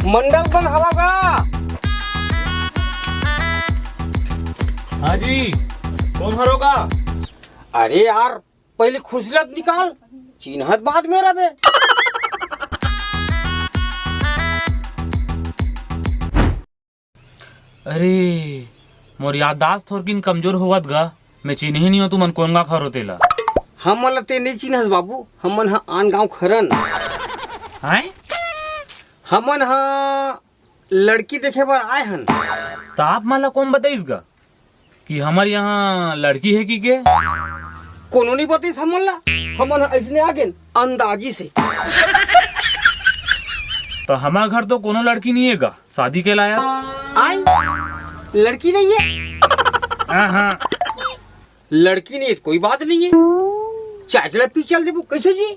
मंडल कौन हवा का? हाँ जी, कौन हरोगा? अरे यार पहले खुशलत निकाल, चिन्हत बाद मेरा बे। अरे मोर याददाश्त थोड़किन कमजोर होवत गा, मैं चिन्ह ही नहीं हो तुमन कौन गा खरो तेला। हम मन ते नहीं चिन्हस बाबू, हमन हा आन गांव खरन। हैं? हमन हा लड़की देखे बर आए हन। तो आप माला कौन बताइस गा कि हमारे यहाँ लड़की है कि के? कोनो नहीं बतीस हमन ला, हमन हा ऐसने आ गेन अंदाजी से। तो हमारे घर तो कोनो लड़की नहीं है गा, शादी के लाया। आई लड़की नहीं है? हाँ हाँ, लड़की नहीं है तो कोई बात नहीं है, चाय चला पी चल देबो कैसे जी?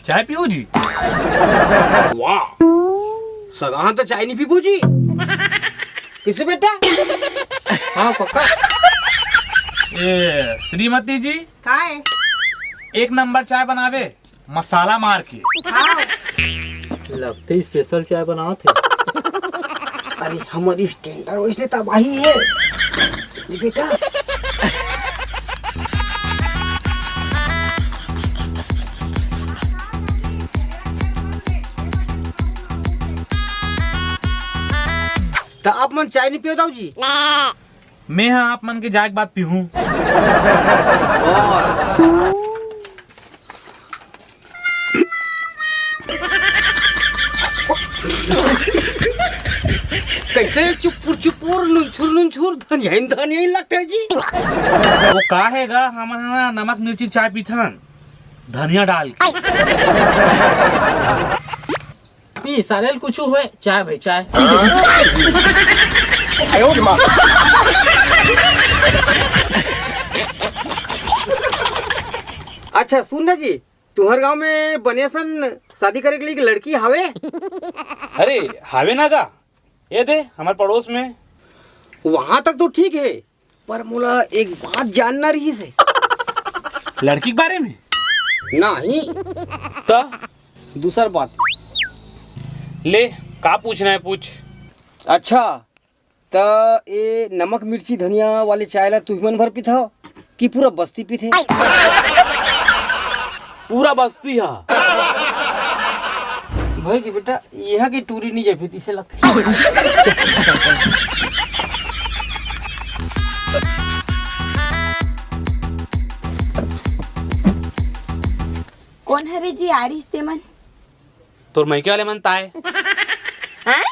चाय पियो जी? वाह, सगाह तो चाय नहीं पीबो जी। किसे बेटा? हाँ पक्का। ए श्रीमती जी, काय? एक नंबर चाय बनावे, मसाला मार के। लगते स्पेशल चाय बनाओ थे। अरे हमारी स्टैंडर्ड वैसे तबाही है सुनी बेटा। तो आप मन चाय नहीं पियो दाऊ जी? मैं हाँ आप मन के जाए के बाद पीहूँ। कैसे चुपुर चुपुर नुनछुर धनिया धनिया लगता है जी। वो का है गा, हमारा नमक मिर्ची चाय पीथन धनिया डाल के। पी सारेल कुछ हुए चाय भाई चाय। अच्छा सुन ना जी, तुम्हारे गांव में बनियासन शादी करे के लिए एक लड़की हावे? अरे हावे ना गा, ये दे हमारे पड़ोस में। वहां तक तो ठीक है, पर मुला एक बात जानना रही से। लड़की के बारे में? नहीं तो दूसर बात। ले का पूछना है पूछ। अच्छा तो ये नमक मिर्ची धनिया वाले चाय ला तू मन भर पीता हो कि पूरा बस्ती पीते? पूरा बस्ती है। भाई की बेटा यहाँ की टूरी नहीं जाती इसे लगता। कोण हरे जी आरिस ते मन? तोर मैके वाले मन ताय। हाँ?